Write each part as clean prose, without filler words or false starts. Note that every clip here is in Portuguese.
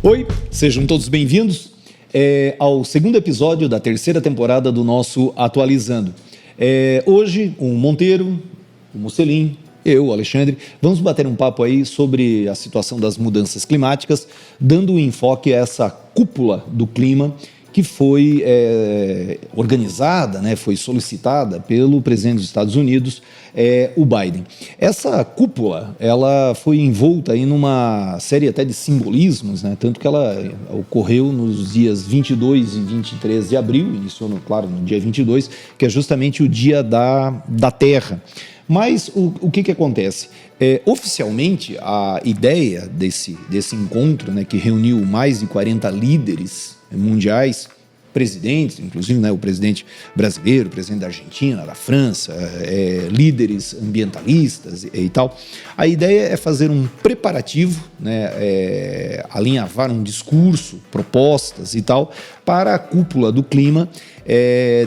Oi, sejam todos bem-vindos ao segundo episódio da terceira temporada do nosso Atualizando. Hoje, o Monteiro, o Mocelin, eu, o Alexandre, vamos bater um papo aí sobre a situação das mudanças climáticas, dando um enfoque a essa cúpula do clima que foi organizada, né, foi solicitada pelo presidente dos Estados Unidos, o Biden. Essa cúpula, ela foi envolta aí numa série até de simbolismos, né, tanto que ela ocorreu nos dias 22 e 23 de abril, iniciou, claro, no dia 22, que é justamente o Dia da Terra. Mas o que acontece? Oficialmente, a ideia desse encontro, né, que reuniu mais de 40 líderes mundiais, presidentes, inclusive, né, o presidente brasileiro, o presidente da Argentina, da França, líderes ambientalistas e tal. A ideia é fazer um preparativo, né, alinhavar um discurso, propostas e tal, para a cúpula do clima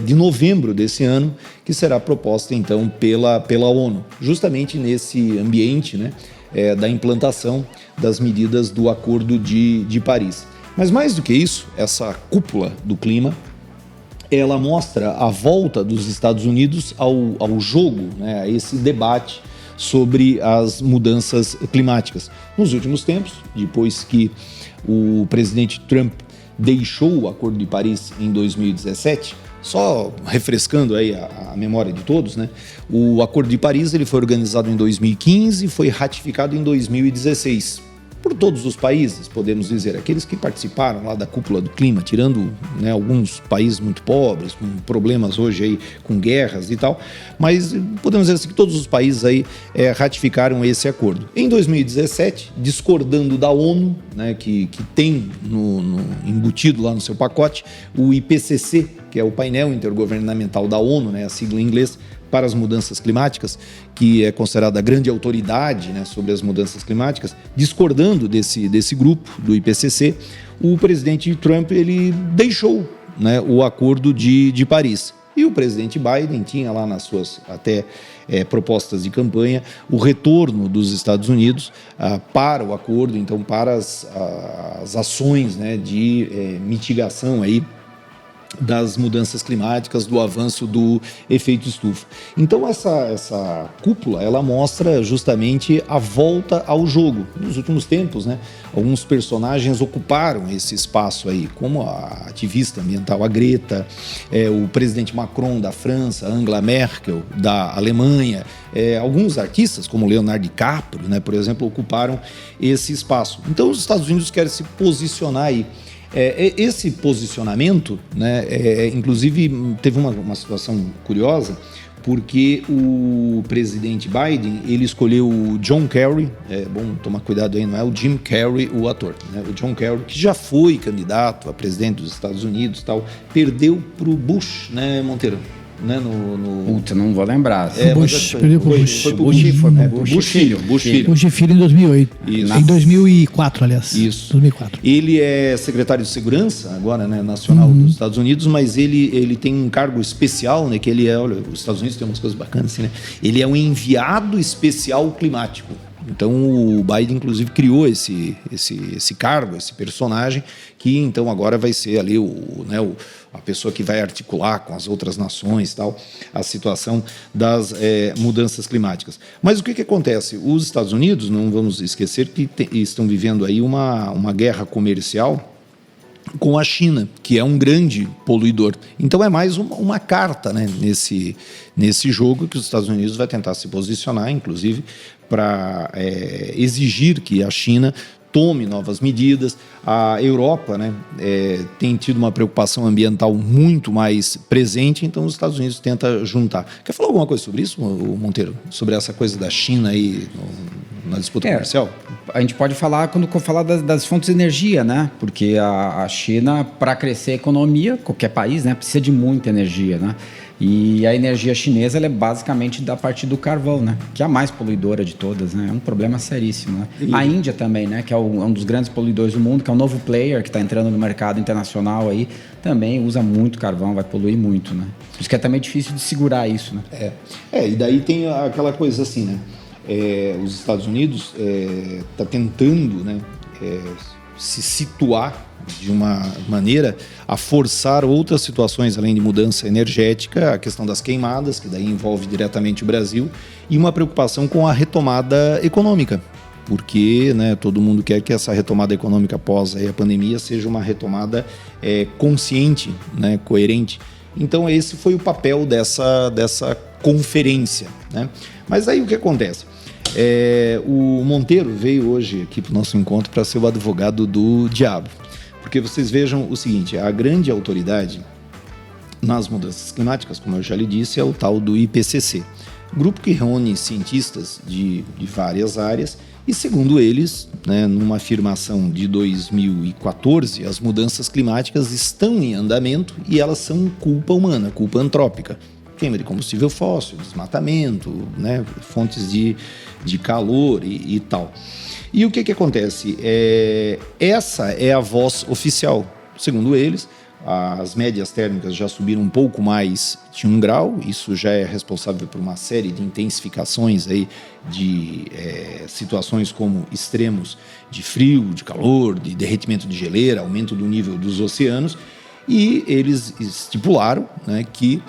de novembro desse ano, que será proposta então pela ONU, justamente nesse ambiente, né, da implantação das medidas do Acordo de Paris. Mas mais do que isso, essa cúpula do clima, ela mostra a volta dos Estados Unidos ao jogo, né, a esse debate sobre as mudanças climáticas. Nos últimos tempos, depois que o presidente Trump deixou o Acordo de Paris em 2017, só refrescando aí a memória de todos, né? O Acordo de Paris ele foi organizado em 2015 e foi ratificado em 2016. Por todos os países, podemos dizer, aqueles que participaram lá da cúpula do clima, tirando, né, alguns países muito pobres, com problemas hoje aí, com guerras e tal, mas podemos dizer assim que todos os países aí ratificaram esse acordo. Em 2017, discordando da ONU, né, que tem embutido lá no seu pacote, o IPCC, que é o painel intergovernamental da ONU, né, a sigla em inglês, para as mudanças climáticas, que é considerada a grande autoridade, né, sobre as mudanças climáticas, discordando desse grupo, do IPCC, o presidente Trump ele deixou, né, o Acordo de Paris. E o presidente Biden tinha lá nas suas até propostas de campanha o retorno dos Estados Unidos para o acordo, então para as ações, né, de mitigação aí das mudanças climáticas, do avanço do efeito estufa. Então essa cúpula, ela mostra justamente a volta ao jogo. Nos últimos tempos, né, alguns personagens ocuparam esse espaço aí, como a ativista ambiental, a Greta, o presidente Macron da França, a Angela Merkel da Alemanha, alguns artistas, como Leonardo DiCaprio, né, por exemplo, ocuparam esse espaço. Então os Estados Unidos querem se posicionar aí. Esse posicionamento, né, inclusive teve uma situação curiosa, porque o presidente Biden, ele escolheu o John Kerry, bom tomar cuidado aí, não é o Jim Carrey, o ator, né, o John Kerry, que já foi candidato a presidente dos Estados Unidos, tal, perdeu para o Bush, né, Monteiro? Né, Puta, não vou lembrar. Bush, perdeu pro Bush. Foi pro Bush filho. Bush filho em 2008. Isso. Em 2004, aliás. Isso. 2004. Ele é secretário de segurança agora, né, nacional dos Estados Unidos, mas ele tem um cargo especial, né, que ele olha, os Estados Unidos tem umas coisas bacanas assim, né? Ele é um enviado especial climático. Então o Biden, inclusive, criou esse cargo, esse personagem, que então agora vai ser ali a pessoa que vai articular com as outras nações, tal, a situação das mudanças climáticas. Mas o que acontece? Os Estados Unidos, não vamos esquecer que estão vivendo aí uma guerra comercial com a China, que é um grande poluidor. Então é mais uma carta, né, nesse jogo que os Estados Unidos vai tentar se posicionar, inclusive, para exigir que a China tome novas medidas. A Europa, né, tem tido uma preocupação ambiental muito mais presente, então os Estados Unidos tentam juntar. Quer falar alguma coisa sobre isso, Monteiro? Sobre essa coisa da China aí na disputa comercial? A gente pode falar quando falar das fontes de energia, né? Porque a China, para crescer a economia, qualquer país, né, precisa de muita energia, né? E a energia chinesa ela é basicamente da parte do carvão, né? Que é a mais poluidora de todas, né? É um problema seríssimo, né? A Índia também, né? Que é um dos grandes poluidores do mundo, que é um novo player que está entrando no mercado internacional aí, também usa muito carvão, vai poluir muito, né? Por isso que é também difícil de segurar isso, né? E daí tem aquela coisa assim, né? Os Estados Unidos tá tentando, né? se situar de uma maneira a forçar outras situações, além de mudança energética, a questão das queimadas, que daí envolve diretamente o Brasil, e uma preocupação com a retomada econômica, porque, né, todo mundo quer que essa retomada econômica após aí a pandemia seja uma retomada consciente, né, coerente. Então esse foi o papel dessa conferência, né? Mas aí o que acontece? O Monteiro veio hoje aqui para o nosso encontro para ser o advogado do diabo. Porque vocês vejam o seguinte, a grande autoridade nas mudanças climáticas, como eu já lhe disse, é o tal do IPCC. Grupo que reúne cientistas de várias áreas e, segundo eles, né, numa afirmação de 2014, as mudanças climáticas estão em andamento e elas são culpa humana, culpa antrópica. Queima de combustível fóssil, desmatamento, né, fontes de calor e tal. E o que acontece? Essa é a voz oficial. Segundo eles, as médias térmicas já subiram um pouco mais de 1 grau. Isso já é responsável por uma série de intensificações aí de situações como extremos de frio, de calor, de derretimento de geleira, aumento do nível dos oceanos. E eles estipularam, né, que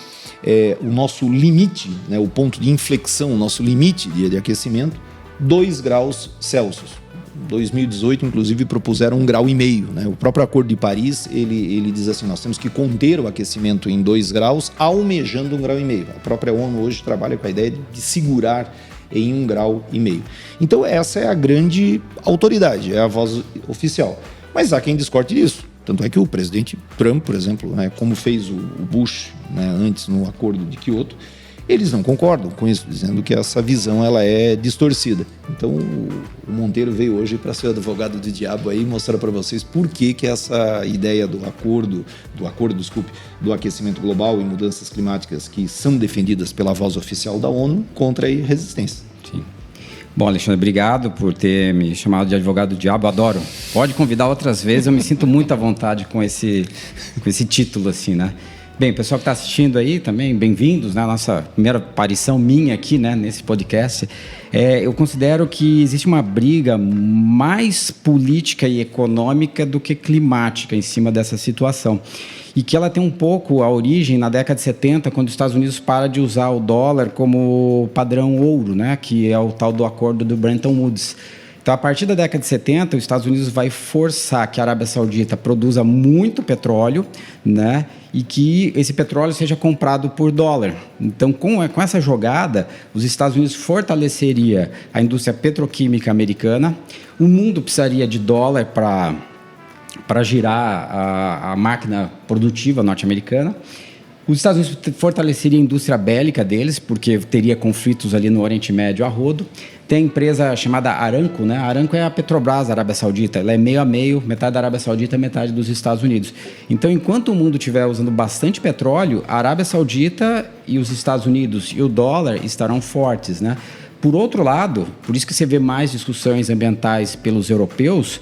o nosso limite, né, o ponto de inflexão, o nosso limite de aquecimento, 2 graus Celsius. Em 2018, inclusive, propuseram 1,5 graus, né? O próprio Acordo de Paris, ele diz assim, nós temos que conter o aquecimento em 2 graus, almejando 1,5 graus. A própria ONU hoje trabalha com a ideia de segurar em 1,5 graus. Então essa é a grande autoridade, é a voz oficial. Mas há quem discorde disso. Tanto é que o presidente Trump, por exemplo, né, como fez o Bush, né, antes no Acordo de Kyoto, eles não concordam com isso, dizendo que essa visão ela é distorcida. Então o Monteiro veio hoje para ser advogado do diabo aí e mostrar para vocês por que essa ideia do aquecimento global e mudanças climáticas que são defendidas pela voz oficial da ONU contra a resistência. Sim. Bom, Alexandre, obrigado por ter me chamado de advogado do diabo, adoro. Pode convidar outras vezes, eu me sinto muito à vontade com esse título, assim, né? Bem, pessoal que está assistindo aí também, bem-vindos, né? Nossa primeira aparição minha aqui, né, nesse podcast. Eu considero que existe uma briga mais política e econômica do que climática em cima dessa situação. E que ela tem um pouco a origem na década de 70, quando os Estados Unidos para de usar o dólar como padrão ouro, né, que é o tal do acordo do Bretton Woods. Então, a partir da década de 70, os Estados Unidos vai forçar que a Arábia Saudita produza muito petróleo, né, e que esse petróleo seja comprado por dólar. Então, com essa jogada, os Estados Unidos fortaleceria a indústria petroquímica americana, o mundo precisaria de dólar para girar a máquina produtiva norte-americana. Os Estados Unidos fortaleceria a indústria bélica deles, porque teria conflitos ali no Oriente Médio a rodo. Tem a empresa chamada Aramco, né? A Aramco é a Petrobras da Arábia Saudita. Ela é meio a meio, metade da Arábia Saudita, metade dos Estados Unidos. Então, enquanto o mundo estiver usando bastante petróleo, a Arábia Saudita e os Estados Unidos e o dólar estarão fortes, né? Por outro lado, por isso que você vê mais discussões ambientais pelos europeus,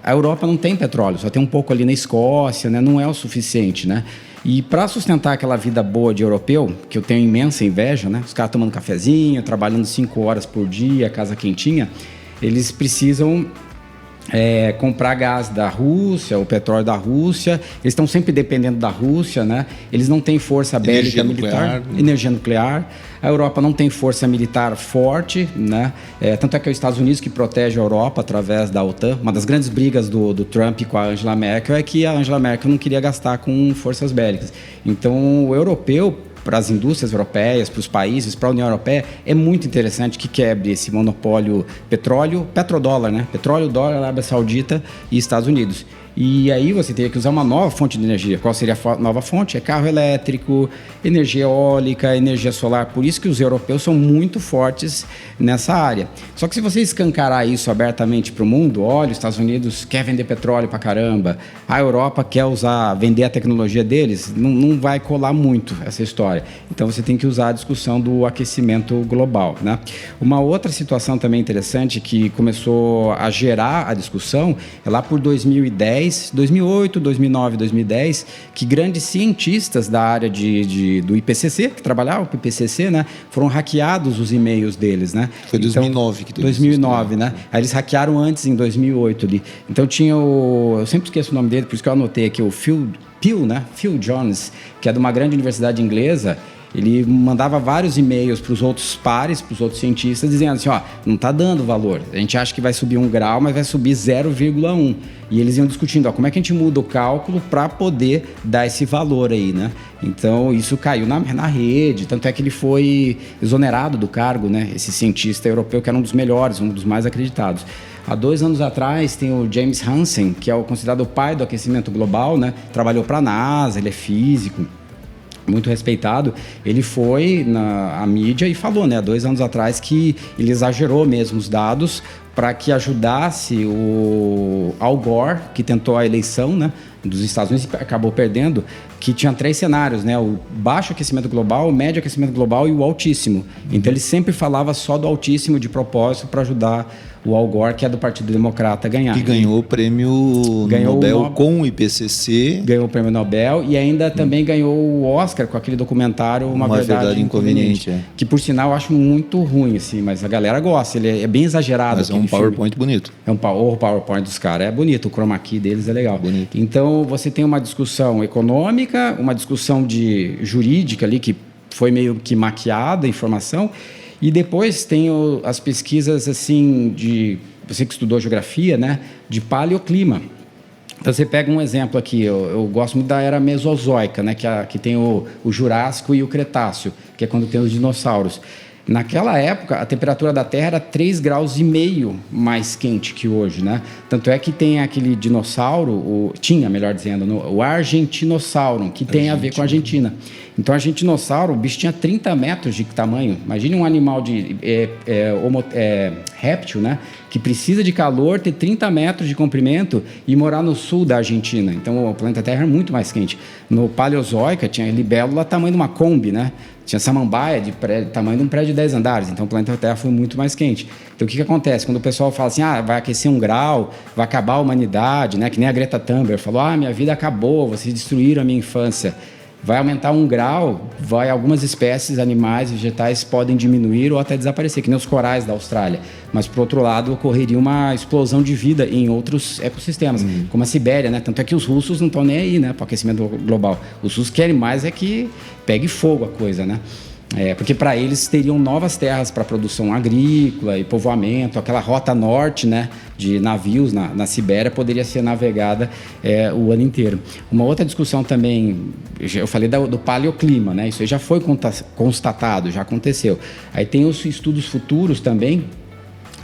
a Europa não tem petróleo, só tem um pouco ali na Escócia, né? Não é o suficiente, né? E para sustentar aquela vida boa de europeu, que eu tenho imensa inveja, né? Os caras tomando cafezinho, trabalhando 5 horas por dia, casa quentinha, eles precisam comprar gás da Rússia, o petróleo da Rússia, eles estão sempre dependendo da Rússia, né? Eles não têm força bélica militar, energia nuclear. A Europa não tem força militar forte, né? Tanto é que é os Estados Unidos que protege a Europa através da OTAN. Uma das grandes brigas do Trump com a Angela Merkel é que a Angela Merkel não queria gastar com forças bélicas. Então, o europeu, para as indústrias europeias, para os países, para a União Europeia, é muito interessante que quebre esse monopólio petrodólar, né? Petróleo, dólar, Arábia Saudita e Estados Unidos. E aí você teria que usar uma nova fonte de energia. Qual seria a nova fonte? É carro elétrico, energia eólica, energia solar. Por isso que os europeus são muito fortes nessa área. Só que se você escancarar isso abertamente para o mundo, olha, os Estados Unidos quer vender petróleo para caramba, a Europa quer vender a tecnologia deles, não vai colar muito essa história. Então você tem que usar a discussão do aquecimento global, né? Uma outra situação também interessante que começou a gerar a discussão é lá por 2010, 2010, 2008, 2009, 2010, que grandes cientistas da área do IPCC, que trabalhavam com o IPCC, né, foram hackeados os e-mails deles, né? Foi 2009 que teve 2009, né? Aí eles hackearam antes, em 2008 ali. Então tinha eu sempre esqueço o nome dele, por isso que eu anotei aqui, o Phil Jones, que é de uma grande universidade inglesa. Ele mandava vários e-mails para os outros pares, para os outros cientistas, dizendo assim, ó, não está dando valor. A gente acha que vai subir 1 grau, mas vai subir 0,1. E eles iam discutindo, ó, como é que a gente muda o cálculo para poder dar esse valor aí, né? Então, isso caiu na rede, tanto é que ele foi exonerado do cargo, né? Esse cientista europeu que era um dos melhores, um dos mais acreditados. Há 2 anos atrás tem o James Hansen, que é considerado o pai do aquecimento global, né? Trabalhou para a NASA, ele é físico, muito respeitado. Ele foi à mídia e falou, né, há 2 anos atrás, que ele exagerou mesmo os dados para que ajudasse o Al Gore, que tentou a eleição, né, dos Estados Unidos e acabou perdendo, que tinha 3 cenários, né, o baixo aquecimento global, o médio aquecimento global e o altíssimo. Então ele sempre falava só do altíssimo de propósito para ajudar o Al Gore, que é do Partido Democrata, ganhar. Que ganhou o prêmio Nobel com o IPCC. Ganhou o prêmio Nobel e ainda também ganhou o Oscar com aquele documentário Uma Verdade Inconveniente. Que, por sinal, eu acho muito ruim, assim, mas a galera gosta. Ele é bem exagerado. Mas é um PowerPoint bonito. É o PowerPoint dos caras. É bonito, o chroma key deles é legal. Bonito. Então, você tem uma discussão econômica, uma discussão jurídica ali, que foi meio que maquiada a informação. E depois tem as pesquisas, assim, você que estudou geografia, né, de paleoclima. Então, você pega um exemplo aqui, eu gosto muito da era mesozoica, né, que tem o Jurássico e o Cretáceo, que é quando tem os dinossauros. Naquela época, a temperatura da Terra era 3,5 graus mais quente que hoje, né? Tanto é que tem aquele dinossauro, melhor dizendo, o Argentinossauro, que tem a ver com a Argentina. Então, o Argentinossauro, o bicho tinha 30 metros de tamanho. Imagine um animal réptil, né? Que precisa de calor, ter 30 metros de comprimento e morar no sul da Argentina. Então, o planeta Terra é muito mais quente. No Paleozoica, tinha libélula tamanho de uma Kombi, né? Tinha samambaia tamanho de um prédio de 10 andares. Então, o planeta Terra foi muito mais quente. Então, o que acontece? Quando o pessoal fala assim, vai aquecer 1 grau, vai acabar a humanidade, né? Que nem a Greta Thunberg falou, minha vida acabou, vocês destruíram a minha infância. Vai aumentar 1 grau, algumas espécies, animais, vegetais podem diminuir ou até desaparecer, que nem os corais da Austrália. Mas, por outro lado, ocorreria uma explosão de vida em outros ecossistemas, como a Sibéria, né? Tanto é que os russos não estão nem aí, né, para o aquecimento global. Os russos querem mais é que pegue fogo a coisa, né? Porque para eles teriam novas terras para produção agrícola e povoamento, aquela rota norte, né, de navios na Sibéria poderia ser navegada o ano inteiro. Uma outra discussão também, eu falei do paleoclima, né, isso aí já foi constatado, já aconteceu. Aí tem os estudos futuros também,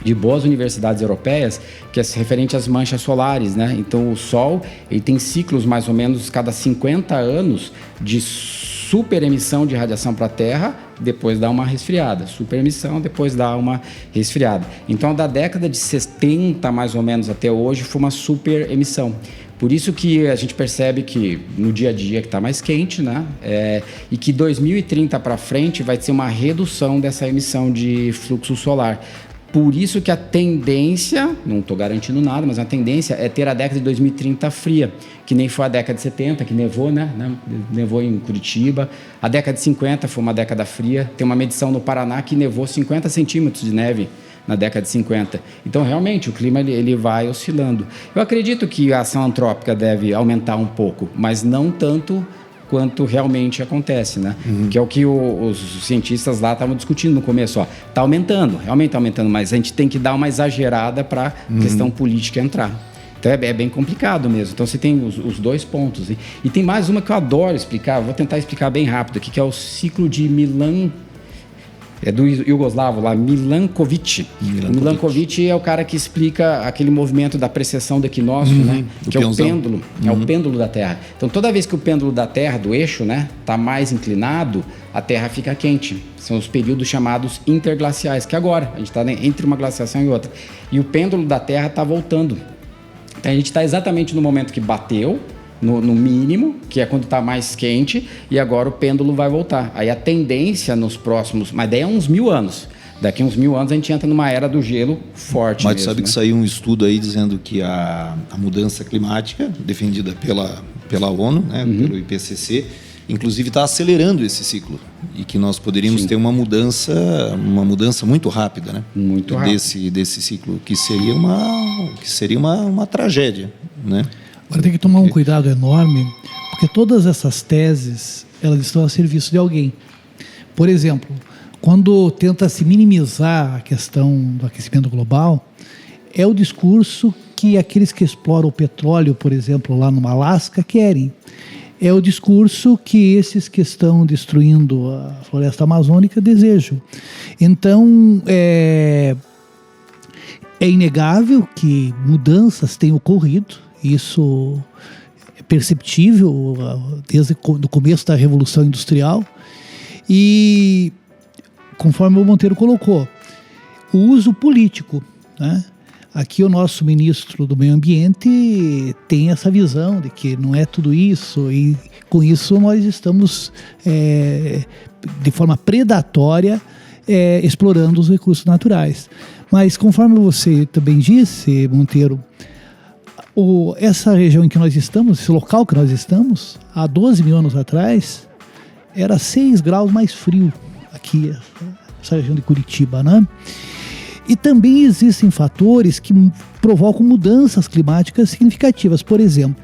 de boas universidades europeias, que é referente às manchas solares, né? Então, o Sol ele tem ciclos mais ou menos cada 50 anos de superemissão de radiação para a Terra, depois dá uma resfriada. Superemissão, depois dá uma resfriada. Então, da década de 70, mais ou menos, até hoje, foi uma superemissão. Por isso que a gente percebe que no dia a dia que está mais quente, né? E que 2030 para frente vai ter uma redução dessa emissão de fluxo solar. Por isso que a tendência, não estou garantindo nada, mas a tendência é ter a década de 2030 fria, que nem foi a década de 70, que nevou, né? Nevou em Curitiba. A década de 50 foi uma década fria. Tem uma medição no Paraná que nevou 50 centímetros de neve na década de 50. Então, realmente, o clima ele vai oscilando. Eu acredito que a ação antrópica deve aumentar um pouco, mas não tanto quanto realmente acontece, né? Que é o que os cientistas lá estavam discutindo no começo. Está aumentando, realmente está aumentando, mas a gente tem que dar uma exagerada para a questão política entrar. Então é bem complicado mesmo. Então você tem os 2 pontos. E tem mais uma que eu adoro explicar, vou tentar explicar bem rápido aqui, que é o ciclo de Milan. É do iugoslavo lá, Milankovic. Milankovic é o cara que explica aquele movimento da precessão do equinócio, né? Que é o pêndulo, é o pêndulo da Terra. Então, toda vez que o pêndulo da Terra, do eixo, né, está mais inclinado, a Terra fica quente. São os períodos chamados interglaciais, que agora, a gente está entre uma glaciação e outra. E o pêndulo da Terra está voltando. Então, a gente está exatamente no momento que bateu, no mínimo, que é quando está mais quente, e agora o pêndulo vai voltar. Aí a tendência nos próximos, mas daí é uns 1000 anos, Daqui a uns 1000 anos a gente entra numa era do gelo forte. Mas mesmo, sabe que saiu um estudo aí dizendo que a mudança climática, defendida pela ONU, né, pelo IPCC, inclusive está acelerando esse ciclo e que nós poderíamos ter uma mudança muito rápida, né? Muito rápida. Desse ciclo, que seria uma tragédia, né? Agora tem que tomar um cuidado enorme, porque todas essas teses, elas estão a serviço de alguém. Por exemplo, quando tenta se minimizar a questão do aquecimento global, é o discurso que aqueles que exploram o petróleo, por exemplo, lá no Alasca, querem. É o discurso que esses que estão destruindo a floresta amazônica desejam. Então, é inegável que mudanças têm ocorrido, isso é perceptível desde o começo da Revolução Industrial. E, conforme o Monteiro colocou, o uso político, né? Aqui o nosso ministro do Meio Ambiente tem essa visão de que não é tudo isso, e com isso nós estamos, de forma predatória, explorando os recursos naturais. Mas, conforme você também disse, Monteiro, essa região em que nós estamos, esse local que nós estamos, há 12 mil anos atrás, era 6 graus mais frio aqui, essa região de Curitiba, né? E também existem fatores que provocam mudanças climáticas significativas. Por exemplo,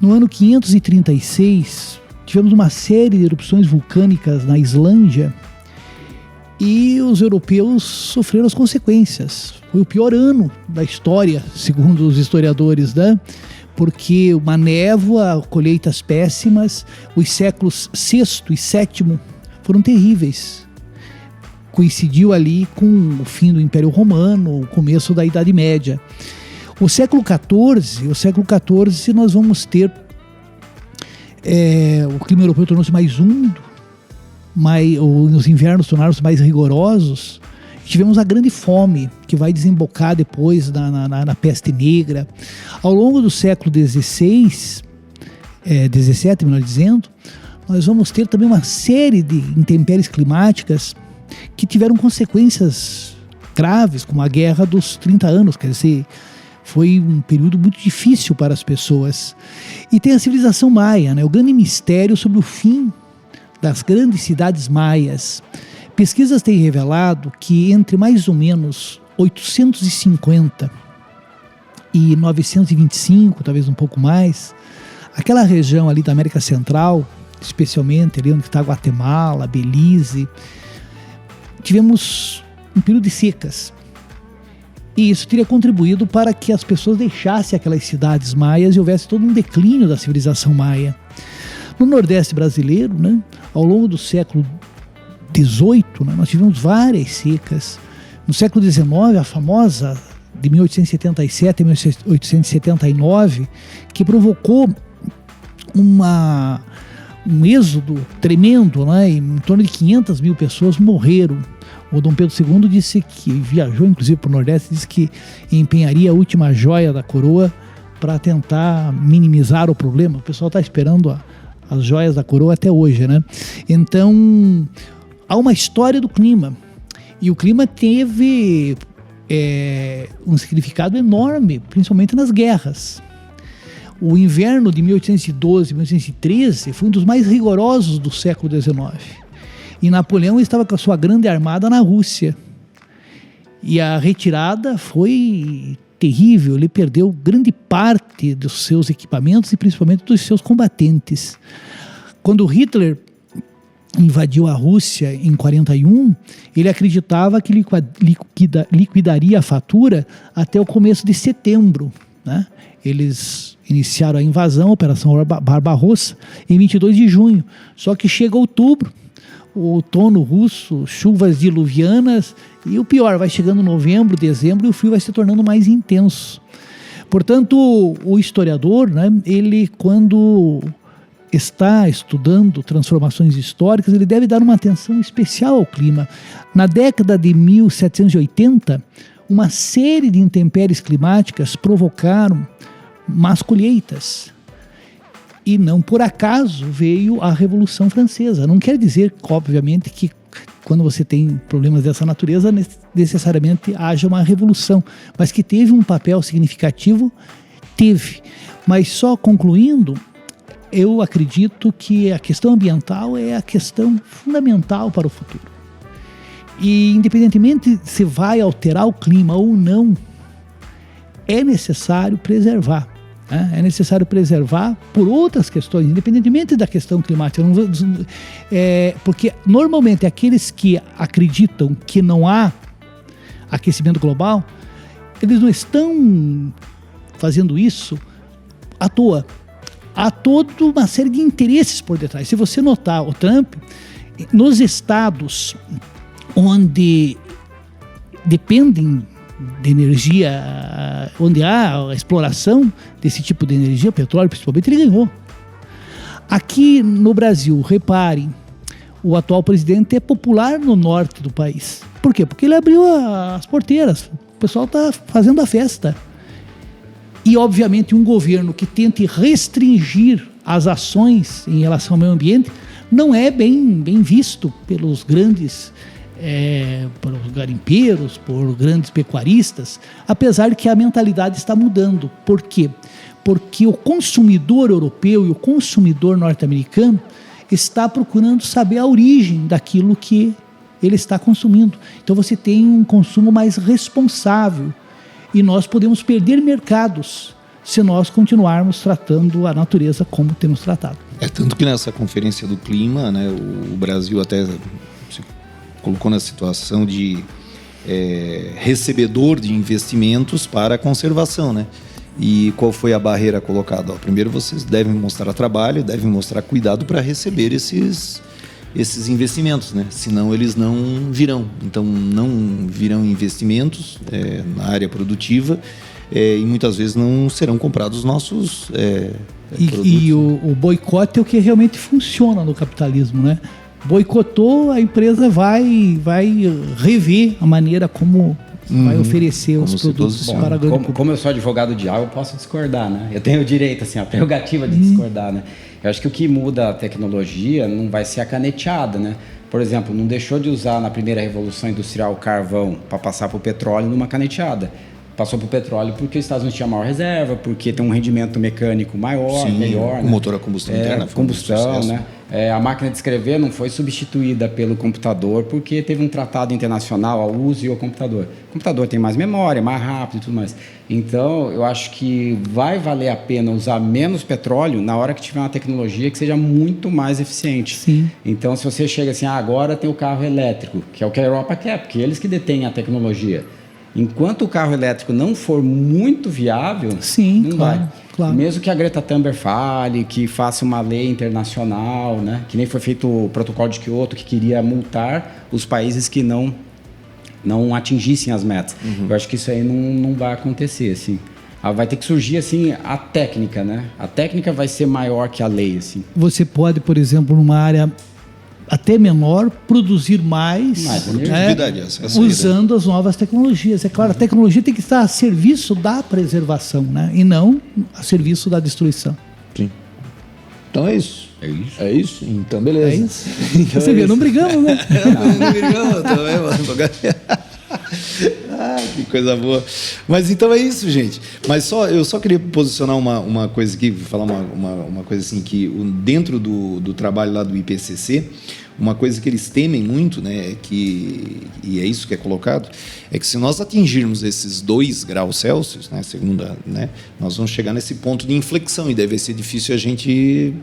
no ano 536, tivemos uma série de erupções vulcânicas na Islândia e os europeus sofreram as consequências. Foi o pior ano da história, segundo os historiadores, né? Porque uma névoa, colheitas péssimas, os séculos VI e VII foram terríveis. Coincidiu ali com o fim do Império Romano, o começo da Idade Média. O século XIV nós vamos ter o clima europeu tornou-se mais úmido, os invernos tornaram-se mais rigorosos. Tivemos a grande fome, que vai desembocar depois na peste negra. Ao longo do século XVI, XVII, melhor dizendo, nós vamos ter também uma série de intempéries climáticas que tiveram consequências graves, como a Guerra dos 30 Anos, quer dizer, foi um período muito difícil para as pessoas. E tem a civilização maia, né? O grande mistério sobre o fim das grandes cidades maias. Pesquisas têm revelado que entre mais ou menos 850 e 925, talvez um pouco mais, aquela região ali da América Central, especialmente ali onde está Guatemala, Belize, tivemos um período de secas. E isso teria contribuído para que as pessoas deixassem aquelas cidades maias e houvesse todo um declínio da civilização maia. No Nordeste brasileiro, né, ao longo do século XVIII, né, nós tivemos várias secas. No século XIX, a famosa de 1877 a 1879, que provocou um êxodo tremendo, né? Em torno de 500 mil pessoas morreram. O Dom Pedro II disse que, viajou inclusive para o Nordeste, disse que empenharia a última joia da coroa para tentar minimizar o problema. O pessoal está esperando as joias da coroa até hoje, né? Então, há uma história do clima. E o clima teve um significado enorme, principalmente nas guerras. O inverno de 1812 e 1813 foi um dos mais rigorosos do século XIX. E Napoleão estava com a sua grande armada na Rússia. E a retirada foi terrível, ele perdeu grande parte dos seus equipamentos e principalmente dos seus combatentes. Quando Hitler invadiu a Rússia em 41, ele acreditava que liquidaria a fatura até o começo de setembro, né? Eles iniciaram a invasão, a Operação Barbarossa, em 22 de junho. Só que chega outubro, o outono russo, chuvas diluvianas, e o pior, vai chegando novembro, dezembro, e o frio vai se tornando mais intenso. Portanto, o historiador, né, ele, quando está estudando transformações históricas, ele deve dar uma atenção especial ao clima. Na década de 1780, uma série de intempéries climáticas provocaram más colheitas. E não por acaso veio a Revolução Francesa. Não quer dizer, obviamente, que quando você tem problemas dessa natureza, necessariamente haja uma revolução. Mas que teve um papel significativo, teve. Mas só concluindo, eu acredito que a questão ambiental é a questão fundamental para o futuro. E independentemente se vai alterar o clima ou não, é necessário preservar. É necessário preservar por outras questões, independentemente da questão climática. Porque normalmente aqueles que acreditam que não há aquecimento global, eles não estão fazendo isso à toa. Há toda uma série de interesses por detrás. Se você notar, o Trump, nos estados onde dependem de energia, onde há a exploração desse tipo de energia, petróleo principalmente, ele ganhou. Aqui no Brasil, reparem, o atual presidente é popular no norte do país. Por quê? Porque ele abriu as porteiras, o pessoal está fazendo a festa. E, obviamente, um governo que tente restringir as ações em relação ao meio ambiente não é bem visto pelos grandes por garimpeiros, por grandes pecuaristas, apesar de que a mentalidade está mudando. Por quê? Porque o consumidor europeu e o consumidor norte-americano está procurando saber a origem daquilo que ele está consumindo. Então você tem um consumo mais responsável e nós podemos perder mercados se nós continuarmos tratando a natureza como temos tratado. Tanto que nessa conferência do clima, né, o Brasil até se colocou na situação de recebedor de investimentos para a conservação, né? E qual foi a barreira colocada? Primeiro, vocês devem mostrar trabalho, devem mostrar cuidado para receber esses investimentos, né? Senão eles não virão. Então, não virão investimentos na área produtiva e muitas vezes não serão comprados nossos produtos. E o boicote é o que realmente funciona no capitalismo, né? Boicotou, a empresa vai rever a maneira como vai oferecer os produtos para a grande público. Como eu sou advogado de água, eu posso discordar, né? Eu tenho o direito, assim, a prerrogativa de discordar, né? Eu acho que o que muda a tecnologia não vai ser a caneteada, né? Por exemplo, não deixou de usar na primeira revolução industrial o carvão para passar para o petróleo numa caneteada. Passou para o petróleo porque os Estados Unidos tinham maior reserva, porque tem um rendimento mecânico maior, melhor. O motor a combustão interna. Combustão, né? A máquina de escrever não foi substituída pelo computador porque teve um tratado internacional ao uso e ao computador. O computador tem mais memória, mais rápido e tudo mais. Então, eu acho que vai valer a pena usar menos petróleo na hora que tiver uma tecnologia que seja muito mais eficiente. Sim. Então, se você chega assim, agora tem o carro elétrico, que é o que a Europa quer, porque eles que detêm a tecnologia. Enquanto o carro elétrico não for muito viável, sim, não claro, vai. Claro. Mesmo que a Greta Thunberg fale, que faça uma lei internacional, né? Que nem foi feito o protocolo de Kyoto, que queria multar os países que não atingissem as metas. Eu acho que isso aí não vai acontecer, assim. Vai ter que surgir, assim, a técnica, né? A técnica vai ser maior que a lei, assim. Você pode, por exemplo, numa área até menor, produzir mais usando as novas tecnologias. É claro, a tecnologia tem que estar a serviço da preservação, né? E não a serviço da destruição. Sim. Então é isso. É isso? Então beleza. É isso. Então você vê, não brigamos, né? Não brigamos também, mano. Que coisa boa. Mas então é isso, gente. Mas eu só queria posicionar uma coisa aqui, falar uma coisa assim, que dentro do trabalho lá do IPCC, uma coisa que eles temem muito, né, e é isso que é colocado, é que se nós atingirmos esses 2 graus Celsius, né, nós vamos chegar nesse ponto de inflexão e deve ser difícil a gente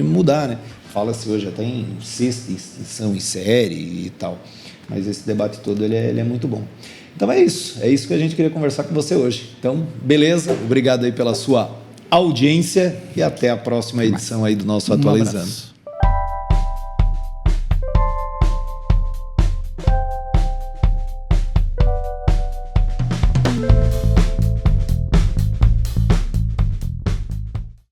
mudar, né? Fala-se hoje até em 6ª extinção em série e tal. Mas esse debate todo ele é muito bom. Então é isso que a gente queria conversar com você hoje. Então, beleza, obrigado aí pela sua audiência e até a próxima edição aí do nosso Atualizando.